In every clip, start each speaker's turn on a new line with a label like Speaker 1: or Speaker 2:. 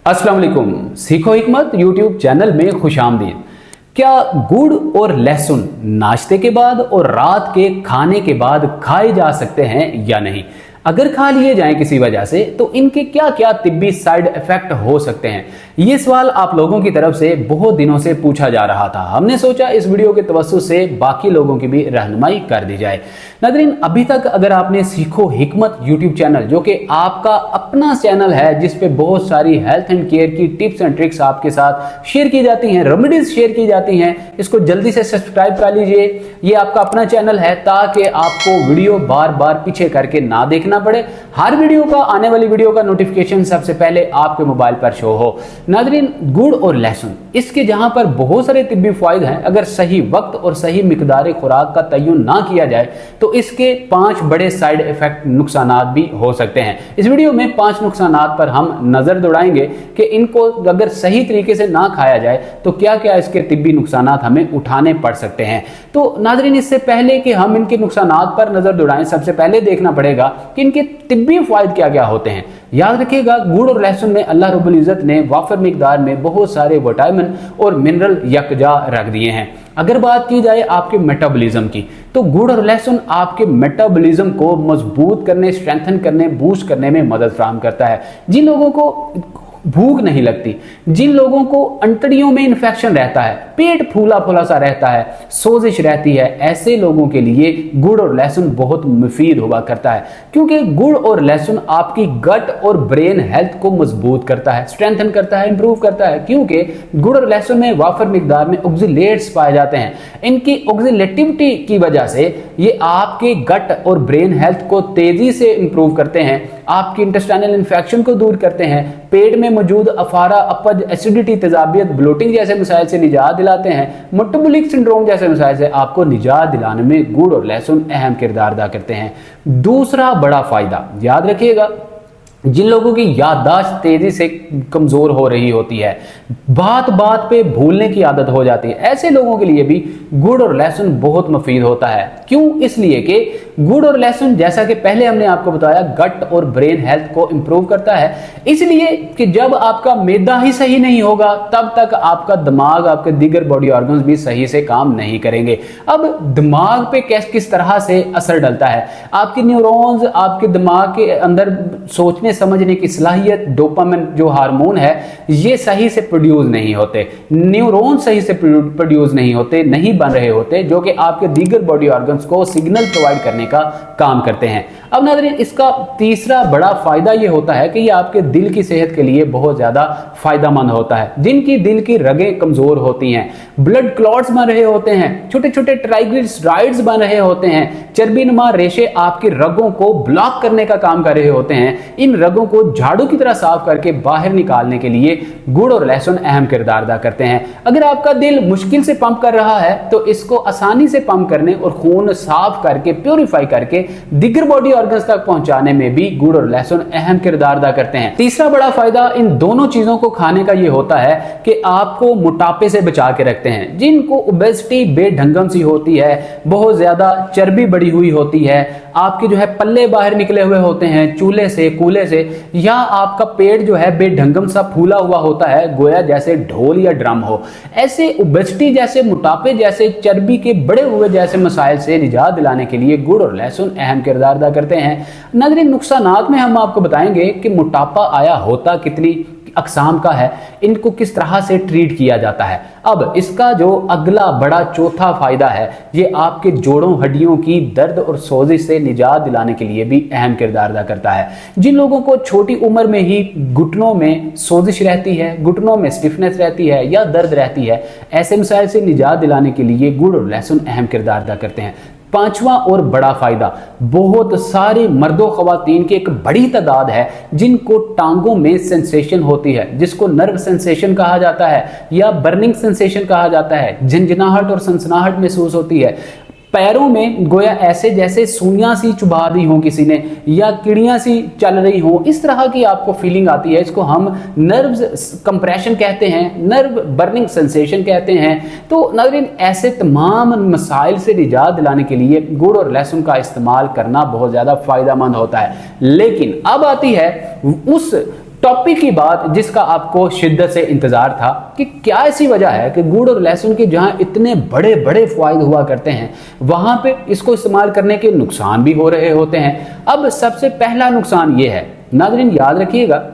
Speaker 1: अस्सलाम वालेकुम। सीखो हिकमत यूट्यूब चैनल में खुशामदीद। क्या गुड़ और लहसुन नाश्ते के बाद और रात के खाने के बाद खाए जा सकते हैं या नहीं? अगर खा लिए जाएं किसी वजह से तो इनके क्या क्या तिब्बी साइड इफेक्ट हो सकते हैं? ये सवाल आप लोगों की तरफ से बहुत दिनों से पूछा जा रहा था। हमने सोचा इस वीडियो के तवज्जुह से बाकी लोगों की भी रहनुमाई कर दी जाए। नाज़रीन, अभी तक अगर आपने सीखो हिकमत यूट्यूब चैनल, जो कि आपका अपना चैनल है जिस पे बहुत सारी हेल्थ एंड केयर की टिप्स एंड ट्रिक्स आपके साथ शेयर की जाती हैं, रेमेडीज शेयर की जाती हैं, इसको जल्दी से सब्सक्राइब कर लीजिए। ये आपका अपना चैनल है ताकि आपको वीडियो बार बार पीछे करके ना देखना पड़े। हर वीडियो का, आने वाली वीडियो का नोटिफिकेशन सबसे पहले आपके मोबाइल पर शो हो। नाज़रीन, गुड़ और लहसुन, इसके जहां पर बहुत सारे तिब्बी फायदे हैं, अगर सही वक्त और सही मिकदार खुराक का तयन ना किया जाए तो इसके 5 बड़े साइड इफेक्ट नुकसानात भी हो सकते हैं। इस वीडियो में 5 नुकसानात पर हम नजर दौड़ाएंगे कि इनको अगर सही तरीके से ना खाया जाए तो क्या क्या इसके तिब्बी नुकसानात हमें उठाने पड़ सकते हैं। तो नाज़रीन, इससे पहले कि हम इनके नुकसानात पर नजर दौड़ाएं, सबसे पहले देखना पड़ेगा कि इनके तिब्बी फायदे क्या क्या होते हैं। याद रखिएगा, गुड़ और लहसुन में अल्लाह रब्बुल इज्जत ने वाफर मिकदार में बहुत सारे विटामिन और मिनरल यकजा रख दिए हैं। अगर बात की जाए आपके मेटाबॉलिज्म की, तो गुड़ और लहसुन आपके मेटाबॉलिज्म को मजबूत करने, स्ट्रेंथन करने, बूस्ट करने में मदद फराहम करता है। जिन लोगों को भूख नहीं लगती, जिन लोगों को अंतड़ियों में इन्फेक्शन रहता है, पेट फूला फूला सा रहता है, सोजिश रहती है, ऐसे लोगों के लिए गुड़ और लहसुन बहुत मुफीद हुआ करता है, क्योंकि गुड़ और लहसुन आपकी गट और ब्रेन हेल्थ को मजबूत करता है, स्ट्रेंथन करता है, इंप्रूव करता है। क्योंकि गुड़ और लहसुन में वाफर मिकदार में ऑक्सीलेट्स पाए जाते हैं। इनकी ऑक्सीलेटिविटी की वजह से ये आपके गट और ब्रेन हेल्थ को तेजी से इंप्रूव करते हैं, आपकी इंटेस्टाइनल इन्फेक्शन को दूर करते हैं, पेट में मौजूद अफारा, अपच, एसिडिटी, तेजाबियत, ब्लोटिंग जैसे मसाइल से निजात दिलाते हैं। मेटाबॉलिक सिंड्रोम जैसे मसाइल से आपको निजात दिलाने में गुड़ और लहसुन अहम किरदार अदा करते हैं। दूसरा बड़ा फायदा, याद रखिएगा, जिन लोगों की याददाश्त तेजी से कमजोर हो रही होती है, बात बात पे भूलने की आदत हो जाती है, ऐसे लोगों के लिए भी गुड़ और लहसुन बहुत मुफीद होता है। क्यों? इसलिए कि गुड़ और लहसुन, जैसा कि पहले हमने आपको बताया, गट और ब्रेन हेल्थ को इंप्रूव करता है। इसलिए कि जब आपका मैदा ही सही नहीं होगा तब तक आपका दिमाग, आपके दीगर बॉडी ऑर्गन्स भी सही से काम नहीं करेंगे। अब दिमाग पे किस तरह से असर डलता है, आपके न्यूरॉन्स, आपके दिमाग के अंदर सोचने समझने की सलाहियत, डोपामिन जो हार्मोन है, ये सही से प्रोड्यूस नहीं होते, न्यूरॉन सही से प्रोड्यूस नहीं होते, नहीं बन रहे होते, जो कि आपके दीगर बॉडी ऑर्गन्स को सिग्नल प्रोवाइड करने का काम करते हैं। अब नाज़रीन, इसका तीसरा बड़ा फायदा ये होता है कि ये आपके दिल की सेहत के लिए बहुत ज्यादा फायदेमंद होता है। जिनकी दिल की रगें कमजोर होती हैं, ब्लड क्लॉट्स बन रहे होते हैं, छोटे छोटे ट्राइग्लिसराइड्स बन रहे होते हैं, चर्बीनुमा रेशे आपकी रगों को ब्लॉक करने का काम कर रहे होते हैं, इन रगों को झाड़ू की तरह साफ करके बाहर निकालने के लिए गुड़ और लहसुन अहम किरदार अदा करते हैं। अगर आपका दिल मुश्किल से पंप कर रहा है तो इसको आसानी से पंप करने और खून साफ करके, प्योरीफाई करके दीगर बॉडी ऑर्गन्स तक पहुंचाने में भी गुड़ और लहसुन अहम किरदार अदा करते हैं। तीसरा बड़ा फायदा इन दोनों चीजों को खाने का यह होता है कि आपको मोटापे से बचा के रखते हैं। जिनको ओबेसिटी बेढंगम सी होती है, बहुत ज्यादा चर्बी बढ़ी हुई होती है, आपके जो है पल्ले बाहर निकले हुए होते हैं चूल्हे से, कूले से, या आपका पेट जो है बेढंगम सा फूला हुआ होता है, गोया जैसे ढोल या ड्रम हो, ऐसे ओबेसिटी जैसे, मोटापे जैसे, चर्बी के बड़े हुए जैसे मसाइल से निजात दिलाने के लिए गुड़ और लहसुन अहम किरदार अदा करते हैं। नाज़रीन, नुकसानात में हम आपको बताएंगे कि मोटापा आया होता कितनी अकसाम का है, इनको किस तरह से ट्रीट किया जाता है। अब इसका जो अगला बड़ा चौथा फायदा है, ये आपके जोड़ों, हड्डियों की दर्द और सोजिश से निजात दिलाने के लिए भी अहम किरदार अदा करता है। जिन लोगों को छोटी उम्र में ही घुटनों में सोजिश रहती है, घुटनों में स्टिफनेस रहती है या दर्द रहती है, ऐसे मसाइल से निजात दिलाने के लिए गुड़ और लहसुन अहम किरदार अदा करते हैं। पांचवा और बड़ा फायदा, बहुत सारे मर्दों खवातीन की एक बड़ी तादाद है जिनको टांगों में सेंसेशन होती है, जिसको नर्व सेंसेशन कहा जाता है या बर्निंग सेंसेशन कहा जाता है, झंझनाहट और सनसनाहट महसूस होती है। पैरों में गोया ऐसे जैसे सुइयां सी चुभा दी हो किसी ने, या कीड़ियां सी चल रही हो, इस तरह की आपको फीलिंग आती है। इसको हम नर्व्स कंप्रेशन कहते हैं, नर्व बर्निंग सेंसेशन कहते हैं। तो नाज़रीन, ऐसे तमाम मसाइल से निजात दिलाने के लिए गुड़ और लहसुन का इस्तेमाल करना बहुत ज़्यादा फ़ायदेमंद होता है। लेकिन अब आती है उस टॉपिक की बात जिसका आपको शिद्दत से इंतजार था कि क्या ऐसी वजह है कि गुड़ और लहसुन के जहां इतने बड़े बड़े फायदे हुआ करते हैं वहां पे इसको इस्तेमाल करने के नुकसान भी हो रहे होते हैं। अब सबसे पहला नुकसान ये है, नाज़रीन याद रखिएगा,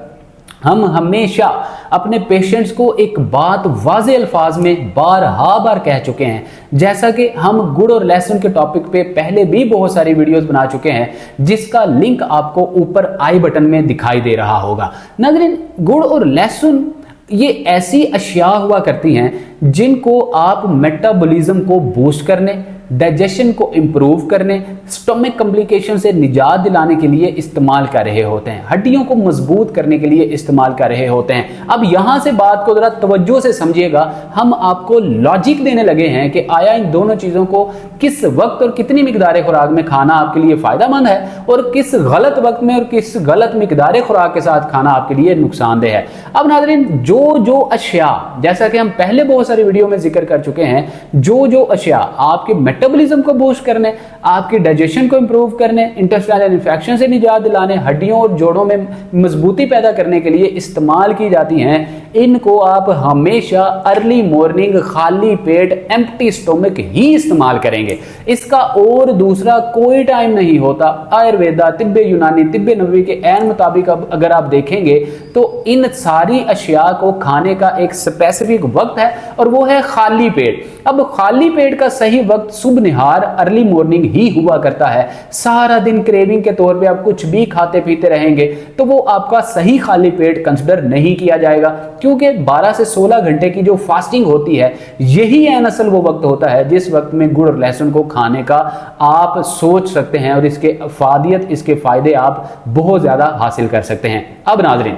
Speaker 1: हम हमेशा अपने पेशेंट्स को एक बात वाज़े अल्फाज में बार कह चुके हैं, जैसा कि हम गुड़ और लहसुन के टॉपिक पे पहले भी बहुत सारी वीडियोस बना चुके हैं जिसका लिंक आपको ऊपर आई बटन में दिखाई दे रहा होगा। नाज़रीन गुड़ और लहसुन ये ऐसी अशिया हुआ करती हैं जिनको आप मेटाबॉलिज्म को बूस्ट करने, डाइजेशन को इंप्रूव करने, स्टोमक कॉम्प्लिकेशन से निजात दिलाने के लिए इस्तेमाल कर रहे होते हैं, हड्डियों को मजबूत करने के लिए इस्तेमाल कर रहे होते हैं। अब यहां से बात को जरा तवज्जो से समझिएगा, हम आपको लॉजिक देने लगे हैं कि आया इन दोनों चीजों को किस वक्त और कितनी मिकदार खुराक में खाना आपके लिए फायदेमंद है और किस गलत वक्त में और किस गलत मिकदार खुराक के साथ खाना आपके लिए नुकसानदेह है। अब नाज़रीन जो अशिया, जैसा कि हम पहले बहुत सारी वीडियो में जिक्र कर चुके हैं, जो अशिया आपके मेटाबॉलिज्म को बूस्ट करने, आपके डाइजेशन को इंप्रूव करने, इंटेस्टाइनल इन्फेक्शन से निजात दिलाने, हड्डियों और जोड़ों में मजबूती पैदा करने के लिए इस्तेमाल की जाती हैं, इनको आप हमेशा अर्ली मॉर्निंग खाली पेट एम्प्टी स्टोमक ही इस्तेमाल करेंगे। इसका और दूसरा कोई टाइम नहीं होता। आयुर्वेदा, तिब्बे यूनानी, तिब्बे नबवी के ऐन मुताबिक अगर आप देखेंगे तो इन सारी अशिया को खाने का एक स्पेसिफिक वक्त है और वो है खाली पेट। अब खाली पेट का सही वक्त सुबह निहार अर्ली मॉर्निंग ही हुआ करता है। सारा दिन क्रेविंग के तौर पे आप कुछ भी खाते पीते रहेंगे तो वो आपका सही खाली पेट कंसिडर नहीं किया जाएगा, क्योंकि 12 से 16 घंटे की जो फास्टिंग होती है यही ऐन असल वो वक्त होता है जिस वक्त में गुड़ और लहसुन को खाने का आप सोच सकते हैं और इसके फायदियत, इसके फायदे आप बहुत ज्यादा हासिल कर सकते हैं। अब नाज़रीन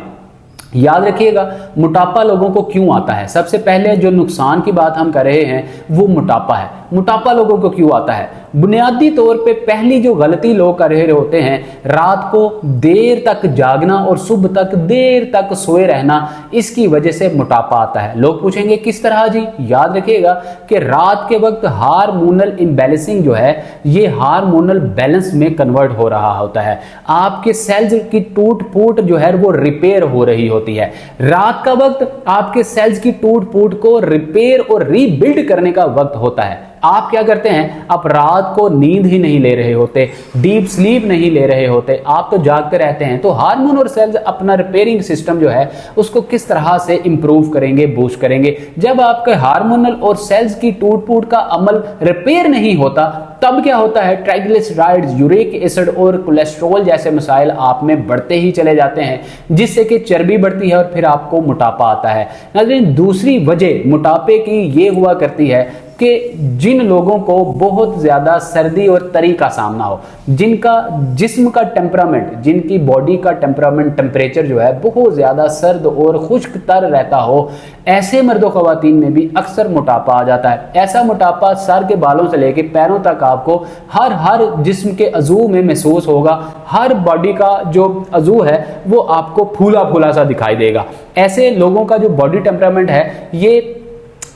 Speaker 1: याद रखिएगा, मोटापा लोगों को क्यों आता है। सबसे पहले जो नुकसान की बात हम कर रहे हैं वो मोटापा है। मोटापा लोगों को क्यों आता है? बुनियादी तौर पे पहली जो गलती लोग कर रहे होते हैं, रात को देर तक जागना और सुबह तक देर तक सोए रहना, इसकी वजह से मोटापा आता है। लोग पूछेंगे किस तरह जी? याद रखिएगा कि रात के वक्त हार्मोनल इम्बैलेंसिंग जो है ये हार्मोनल बैलेंस में कन्वर्ट हो रहा होता है। आपके सेल्स की टूट फूट जो है वो रिपेयर हो रही होती है। रात का वक्त आपके सेल्स की टूट फूट को रिपेयर और रीबिल्ड करने का वक्त होता है। आप क्या करते हैं? आप रात को नींद ही नहीं ले रहे होते, डीप स्लीप नहीं ले रहे होते, आप तो जागते रहते हैं। तो हार्मोन और सेल्स अपना रिपेयरिंग सिस्टम जो है उसको किस तरह से इंप्रूव करेंगे, बूस्ट करेंगे? जब आपके हार्मोनल और सेल्स की टूट फूट का अमल रिपेयर नहीं होता तब क्या होता है? ट्राइग्लिसराइड्स, यूरिक एसिड और कोलेस्ट्रॉल जैसे मसाइल आप में बढ़ते ही चले जाते हैं, जिससे कि चर्बी बढ़ती है और फिर आपको मोटापा आता है। नाज़रीन दूसरी वजह मोटापे की ये हुआ करती है कि जिन लोगों को बहुत ज्यादा सर्दी और तरी का सामना हो, जिनका जिस्म का टेम्परामेंट, जिनकी बॉडी का टेम्परेचर जो है बहुत ज्यादा सर्द और खुश्क तर रहता हो, ऐसे मर्दों ख़वातीन में भी अक्सर मोटापा आ जाता है। ऐसा मोटापा सर के बालों से लेकर पैरों तक आपको हर जिस्म के अज़ू में महसूस होगा। हर बॉडी का जो अज़ू है वो आपको फूला फूला सा दिखाई देगा। ऐसे लोगों का जो बॉडी टेम्परामेंट है ये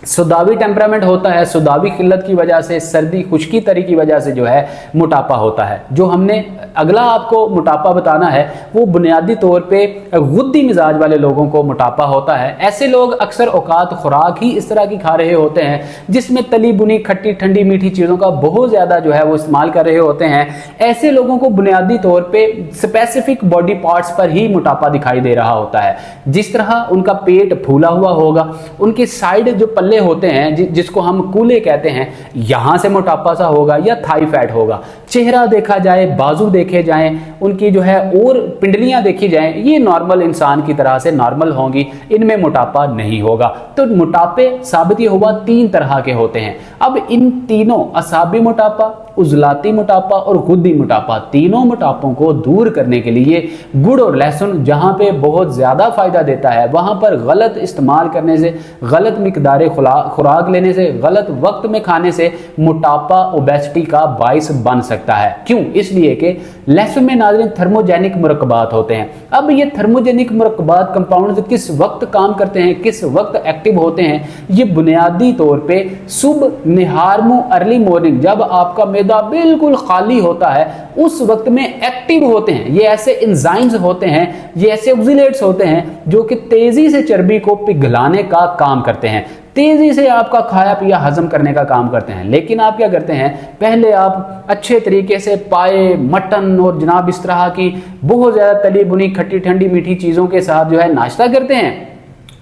Speaker 1: सुदावी टेम्परामेंट होता है। सुदावी किल्लत की वजह से, सर्दी खुश्की तरी की वजह से जो है मोटापा होता है। जो हमने अगला आपको मोटापा बताना है वो बुनियादी तौर पे गुद्दी मिजाज वाले लोगों को मोटापा होता है। ऐसे लोग अक्सर औकात खुराक ही इस तरह की खा रहे होते हैं जिसमें तली बुनी खट्टी ठंडी मीठी चीज़ों का बहुत ज़्यादा जो है वो इस्तेमाल कर रहे होते हैं। ऐसे लोगों को बुनियादी तौर पे स्पेसिफिक बॉडी पार्ट्स पर ही मोटापा दिखाई दे रहा होता है। जिस तरह उनका पेट फूला हुआ होगा, उनकी साइड जो पल्ले होते हैं जिसको हम कूले कहते हैं, यहां से मोटापा सा होगा या थाई फैट होगा। चेहरा देखा जाए, बाजू देखे जाएं, उनकी जो है और पिंडलियां देखी जाएं, ये नॉर्मल इंसान की तरह से नॉर्मल होंगी, इनमें मोटापा नहीं होगा। तो मोटापे साबित ये हुआ 3 तरह के होते हैं। अब इन तीनों असाबी मोटापा, उजलाती मोटापा और गुद्दी मोटापा, तीनों मोटापों को दूर करने के लिए गुड़ और लहसुन जहां पे बहुत ज्यादा फायदा देता है वहां पर गलत इस्तेमाल करने से, गलत मिकदार खुराक लेने से, गलत वक्त में खाने से मोटापा ओबेसिटी का बाइस बन सकता सकता है। क्यों? इसलिए कि लहसुन में नाज़रीन थर्मोजेनिक मुरक्कबात होते हैं। अब ये थर्मोजेनिक मुरक्कबात कंपाउंड किस वक्त काम करते हैं, किस वक्त एक्टिव होते हैं, ये बुनियादी तौर पे सुबह निहारमू अर्ली मॉर्निंग, जब आपका मैदा बिल्कुल खाली होता है उस वक्त में एक्टिव होते हैं। ये ऐसे एंजाइम्स होते हैं, ये ऐसे ऑक्सीलेट्स होते हैं जो कि तेजी से चर्बी को पिघलाने का काम करते हैं, तेजी से आपका खाया पिया हजम करने का काम करते हैं। लेकिन आप क्या करते हैं, पहले आप अच्छे तरीके से पाए, मटन और जनाब इस तरह की बहुत ज्यादा तली भुनी खट्टी ठंडी मीठी चीजों के साथ जो है नाश्ता करते हैं।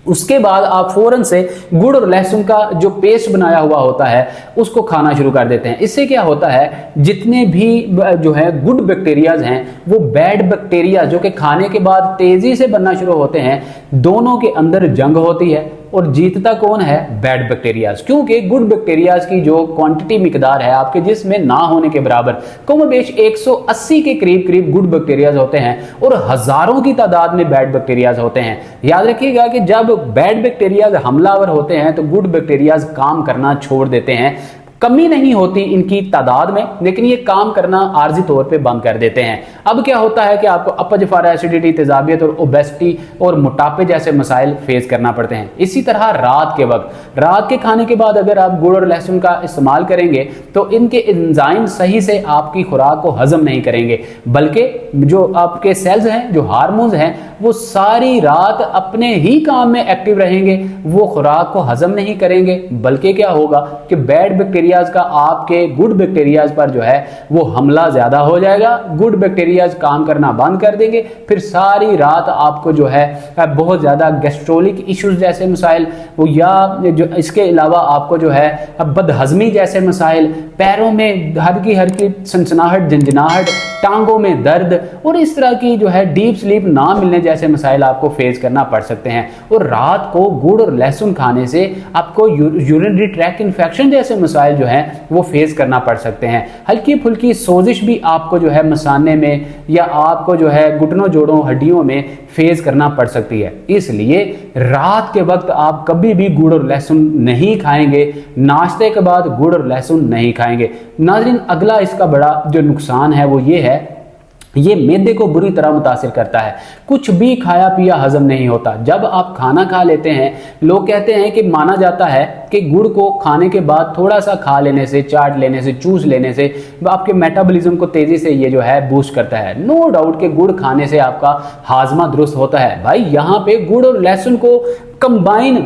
Speaker 1: उसके बाद आप फौरन से गुड़ और लहसुन का जो पेस्ट बनाया हुआ होता है उसको खाना शुरू कर देते हैं। इससे क्या होता है, जितने भी जो है गुड बैक्टीरियाज हैं वो बैड बैक्टीरिया जो कि खाने के बाद तेजी से बनना शुरू होते हैं, दोनों के अंदर जंग होती है और जीतता कौन है, बैड बैक्टीरियाज। क्योंकि गुड बैक्टीरियाज की जो क्वांटिटी मिकदार है आपके जिस्म में ना होने के बराबर, कमोबेश 180 के करीब करीब गुड बैक्टीरियाज होते हैं और हजारों की तादाद में बैड बैक्टीरियाज होते हैं। याद रखिएगा कि जब बैड बैक्टीरियाज हमलावर होते हैं तो गुड बैक्टीरियाज काम करना छोड़ देते हैं। कमी नहीं होती इनकी तादाद में, लेकिन ये काम करना आर्जी तौर पे बंद कर देते हैं। अब क्या होता है कि आपको अपच फॉर एसिडिटी, तेजाबियत और ओबेसिटी और मोटापे जैसे मसाइल फेस करना पड़ते हैं। इसी तरह रात के वक्त, रात के खाने के बाद अगर आप गुड़ और लहसुन का इस्तेमाल करेंगे तो इनके एंजाइम सही से आपकी खुराक को हजम नहीं करेंगे, बल्कि जो आपके सेल्स हैं, जो हार्मोन्स हैं, वो सारी रात अपने ही काम में एक्टिव रहेंगे, वो खुराक को हजम नहीं करेंगे। बल्कि क्या होगा कि बैड बैक्टीरियाज का आपके गुड बैक्टीरियाज पर जो है वो हमला ज्यादा हो जाएगा, गुड बैक्टीरियाज काम करना बंद कर देंगे, फिर सारी रात आपको जो है बहुत ज्यादा गैस्ट्रोलिक इश्यूज जैसे मसाइल, वो या जो इसके अलावा आपको जो है बदहजमी जैसे मसाइल, पैरों में हल्की हल्की सनसनाहट, झंझनाहट, टांगों में दर्द और इस तरह की जो है डीप स्लीप ना मिलने जैसे मसाइल आपको फेस करना पड़ सकते हैं। और रात को गुड़ और लहसुन खाने से आपको यूरिनरी ट्रैक्ट इन्फेक्शन जैसे मसाइल जो है वो फेस करना पड़ सकते हैं। हल्की फुल्की सोजिश भी आपको जो है मसाने में या आपको जो है घुटनों जोड़ों हड्डियों में फेस करना पड़ सकती है। इसलिए रात के वक्त आप कभी भी गुड़ और लहसुन नहीं खाएंगे, नाश्ते के बाद गुड़ और लहसुन नहीं खाएंगे। नाज़रीन, अगला इसका बड़ा जो नुकसान है वो ये है, ये मैदे को बुरी तरह मुतासिर करता है। कुछ भी खाया पिया हजम नहीं होता। जब आप खाना खा लेते हैं, लोग कहते हैं कि माना जाता है कि गुड़ को खाने के बाद थोड़ा सा खा लेने से, चाट लेने से, चूस लेने से आपके मेटाबॉलिज्म को तेजी से ये जो है बूस्ट करता है। नो डाउट कि गुड़ खाने से आपका हाजमा दुरुस्त होता है। भाई यहाँ पे गुड़ और लहसुन को कंबाइन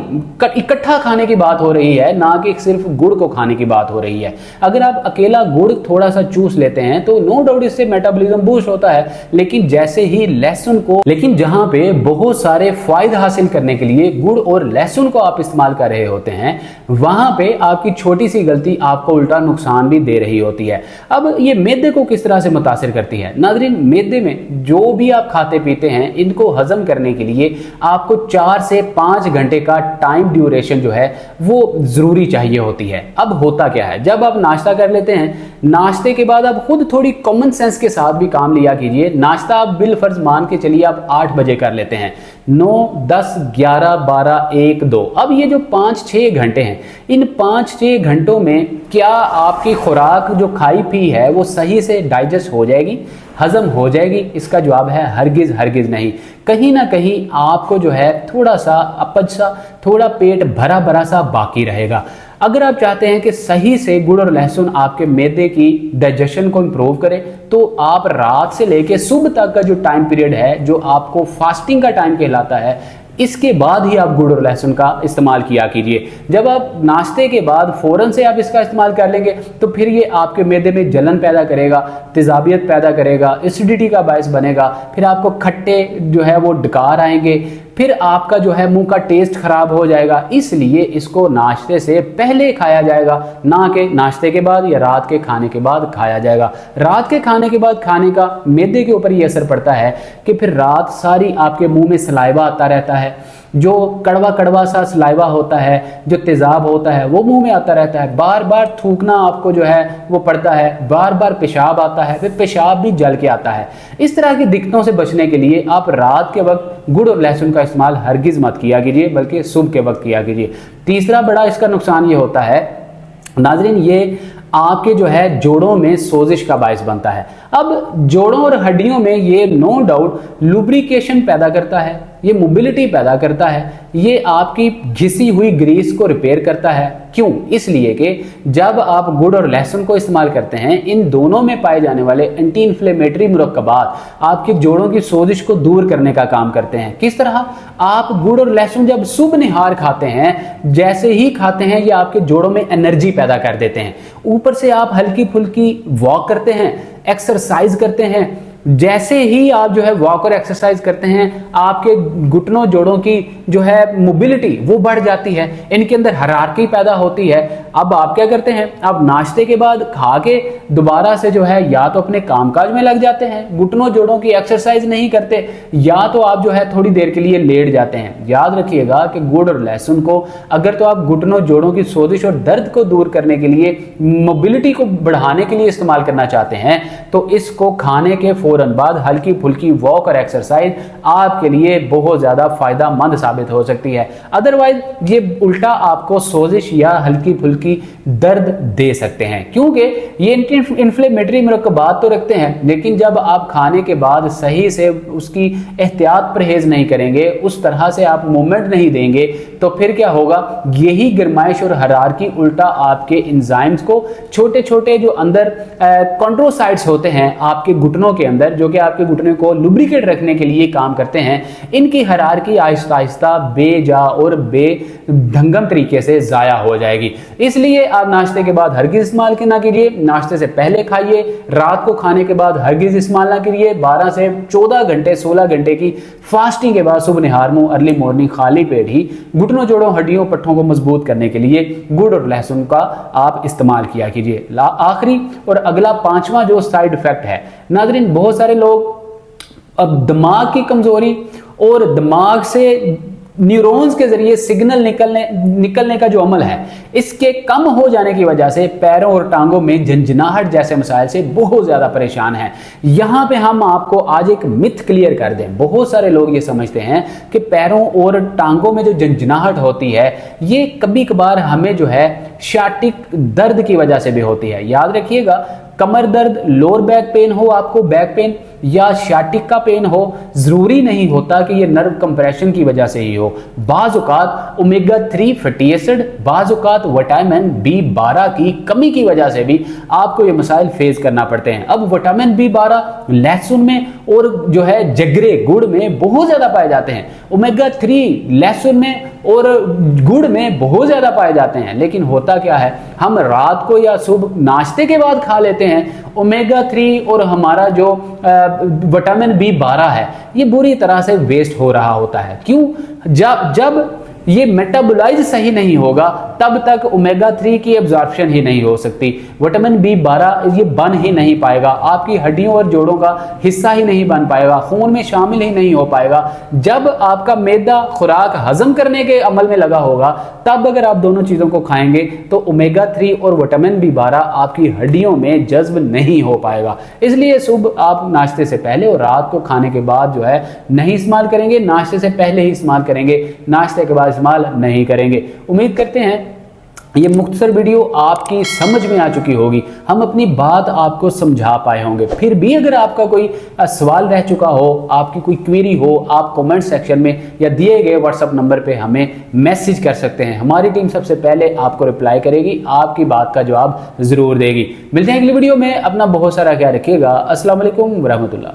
Speaker 1: इकट्ठा खाने की बात हो रही है, ना कि सिर्फ गुड़ को खाने की बात हो रही है। अगर आप अकेला गुड़ थोड़ा सा चूस लेते हैं तो नो डाउट इससे मेटाबॉलिज्म बूस्ट होता है, लेकिन जैसे ही लहसुन को, लेकिन जहां पे बहुत सारे फायदे हासिल करने के लिए गुड़ और लहसुन को आप इस्तेमाल कर रहे होते हैं, वहां पे आपकी छोटी सी गलती आपको उल्टा नुकसान भी दे रही होती है। अब ये मैदे को किस तरह से मुतासिर करती है? नाज़रीन, मैदे में जो भी आप खाते पीते हैं, इनको हजम करने के लिए आपको 4 से 5 घंटे का टाइम ड्यूरेशन जो है वो जरूरी चाहिए होती है। अब होता क्या है, जब आप नाश्ता कर लेते हैं, नाश्ते के बाद आप खुद थोड़ी कॉमन सेंस के साथ भी काम लिया कीजिए। नाश्ता आप बिल फर्ज मान के चलिए आप 8 बजे कर लेते हैं, 9, 10, 11, 12, 1, 2। अब ये जो 5-6 घंटे हैं, इन 5-6 घंटों में क्या आपकी खुराक जो खाई पी है वो सही से डाइजेस्ट हो जाएगी, हजम हो जाएगी? इसका जवाब है हरगिज हरगिज नहीं। कहीं ना कहीं आपको जो है थोड़ा सा अपच सा, थोड़ा पेट भरा भरा सा बाकी रहेगा। अगर आप चाहते हैं कि सही से गुड़ और लहसुन आपके मैदे की डाइजेशन को इंप्रूव करे, तो आप रात से लेके सुबह तक का जो टाइम पीरियड है, जो आपको फास्टिंग का टाइम कहलाता है, इसके बाद ही आप गुड़ और लहसुन का इस्तेमाल किया कीजिए। जब आप नाश्ते के बाद फौरन से आप इसका इस्तेमाल कर लेंगे तो फिर ये आपके मैदे में जलन पैदा करेगा, तेजाबियत पैदा करेगा, एसिडिटी का बायस बनेगा, फिर आपको खट्टे जो है वो डकार आएंगे, फिर आपका जो है मुंह का टेस्ट खराब हो जाएगा। इसलिए इसको नाश्ते से पहले खाया जाएगा, ना कि नाश्ते के बाद या रात के खाने के बाद खाया जाएगा। रात के खाने के बाद खाने का मैदे के ऊपर ये असर पड़ता है कि फिर रात सारी आपके मुंह में सलाइवा आता रहता है, जो कड़वा कड़वा सा सलाइवा होता है, जो तेजाब होता है वो मुंह में आता रहता है, बार बार थूकना आपको जो है वो पड़ता है, बार बार पेशाब आता है, फिर पेशाब भी जल के आता है। इस तरह की दिक्कतों से बचने के लिए आप रात के वक्त गुड़ और लहसुन का इस्तेमाल हरगिज मत किया कीजिए, बल्कि सुबह के वक्त किया कीजिए। तीसरा बड़ा इसका नुकसान ये होता है नाज़रीन, ये आपके जो है जोड़ों में सोजिश का बायस बनता है। अब जोड़ों और हड्डियों में ये नो डाउट लुब्रिकेशन पैदा करता है, ये मोबिलिटी पैदा करता है, ये आपकी घिसी हुई ग्रीस को रिपेयर करता है। क्यों? इसलिए कि जब आप गुड़ और लहसुन को इस्तेमाल करते हैं, इन दोनों में पाए जाने वाले एंटी इन्फ्लेमेटरी मुरक्कबात आपके जोड़ों की सोजिश को दूर करने का काम करते हैं। किस तरह? आप गुड़ और लहसुन जब सुबह निहार खाते हैं, जैसे ही खाते हैं ये आपके जोड़ों में एनर्जी पैदा कर देते हैं। ऊपर से आप हल्की फुल्की वॉक करते हैं, एक्सरसाइज करते हैं। जैसे ही आप जो है वॉक और एक्सरसाइज करते हैं, आपके घुटनों जोड़ों की जो है मोबिलिटी वो बढ़ जाती है, इनके अंदर हायरार्की पैदा होती है। अब आप क्या करते हैं? आप नाश्ते के बाद खा के दोबारा से जो है या तो अपने कामकाज में लग जाते हैं, घुटनों जोड़ों की एक्सरसाइज नहीं करते, या तो आप जो है थोड़ी देर के लिए लेट जाते हैं। याद रखिएगा कि गुड़ और लहसुन को अगर तो आप घुटनों जोड़ों की सोजिश और दर्द को दूर करने के लिए, मोबिलिटी को बढ़ाने के लिए इस्तेमाल करना चाहते हैं, तो इसको खाने के फौरन बाद हल्की फुल्की वॉक और एक्सरसाइज आपके लिए बहुत ज्यादा फायदेमंद साबित हो सकती है। अदरवाइज ये उल्टा आपको सोजिश या हल्की फुल्की दर्द दे सकते हैं, क्योंकि ये इन्फ्लेमेटरी मुरक्कबात तो रखते हैं, लेकिन जब आप खाने के बाद सही से उसकी एहतियात परहेज नहीं करेंगे, उस तरह से आप मूवमेंट नहीं देंगे, तो फिर क्या होगा? यही गर्माइश और हरारकी उल्टा आपके एंजाइम्स को, छोटे छोटे जो अंदर कॉन्ड्रोसाइट्स होते हैं आपके घुटनों के अंदर, जो कि आपके घुटने को लुब्रिकेट रखने के लिए काम करते हैं, इनकी हरारकी आहिस्ता आहिस्ता बेजा और बेढंगम तरीके से जाया हो जाएगी। इसलिए आप नाश्ते के बाद हरगिज इस्तेमाल ना कीजिए, नाश्ते से पहले खाइए, रात को खाने के बाद हरगिज इस्तेमाल ना कीजिए। 12 से 14 घंटे 16 घंटे की फास्टिंग के बाद सुबह निहार मुंह अर्ली मॉर्निंग खाली पेट ही घुटनों जोड़ों हड्डियों पट्टों को मजबूत करने के लिए गुड़ और लहसुन का आप इस्तेमाल किया कीजिए। आखिरी और अगला 5वां जो साइड इफेक्ट है नाज़रीन, बहुत सारे लोग अब दिमाग की कमजोरी और दिमाग से न्यूरॉन्स के जरिए सिग्नल निकलने का जो अमल है, इसके कम हो जाने की वजह से पैरों और टांगों में झंझनाहट जैसे मसाइल से बहुत ज्यादा परेशान हैं। यहां पे हम आपको आज एक मिथ क्लियर कर दें। बहुत सारे लोग ये समझते हैं कि पैरों और टांगों में जो झंझनाहट होती है, ये कभी कभार हमें जो है शाटिक दर्द की वजह से भी होती है। याद रखिएगा, कमर दर्द, लोअर बैक पेन हो आपको, बैक पेन या शाटिक का पेन हो, जरूरी नहीं होता कि ये नर्व कंप्रेशन की वजह से ही हो। बाज़ औक़ात ओमेगा 3 फैटी एसिड, बाज़ औक़ात विटामिन B12 की कमी की वजह से भी आपको ये मसाइल फेस करना पड़ते हैं। अब विटामिन B12 लहसुन में और जो है जगरे गुड़ में बहुत ज्यादा पाए जाते हैं, ओमेगा 3 लहसुन में और गुड़ में बहुत ज्यादा पाए जाते हैं। लेकिन होता क्या है, हम रात को या सुबह नाश्ते के बाद खा लेते हैं ओमेगा 3 और हमारा जो विटामिन B12 है, ये बुरी तरह से वेस्ट हो रहा होता है। क्यों? जब ये मेटाबोलाइज सही नहीं होगा, तब तक ओमेगा 3 की एब्जॉर्प्शन ही नहीं हो सकती, विटामिन B12 ये बन ही नहीं पाएगा, आपकी हड्डियों और जोड़ों का हिस्सा ही नहीं बन पाएगा, खून में शामिल ही नहीं हो पाएगा। जब आपका मैदा खुराक हजम करने के अमल में लगा होगा, तब अगर आप दोनों चीज़ों को खाएंगे तो ओमेगा 3 और विटामिन B12 आपकी हड्डियों में जज्ब नहीं हो पाएगा। इसलिए सुबह आप नाश्ते से पहले और रात को खाने के बाद जो है नहीं इस्तेमाल करेंगे, नाश्ते से पहले ही इस्तेमाल करेंगे, नाश्ते के बाद इस्तेमाल नहीं करेंगे। उम्मीद करते हैं ये मुख्तसर वीडियो आपकी समझ में आ चुकी होगी, हम अपनी बात आपको समझा पाए होंगे। फिर भी अगर आपका कोई सवाल रह चुका हो, आपकी कोई क्वेरी हो, आप कमेंट सेक्शन में या दिए गए व्हाट्सएप नंबर पे हमें मैसेज कर सकते हैं। हमारी टीम सबसे पहले आपको रिप्लाई करेगी, आपकी बात का जवाब जरूर देगी। मिलते हैं अगली वीडियो में, अपना बहुत सारा ख्याल रखिएगा। अस्सलाम वालेकुम रहमतुल्लाह।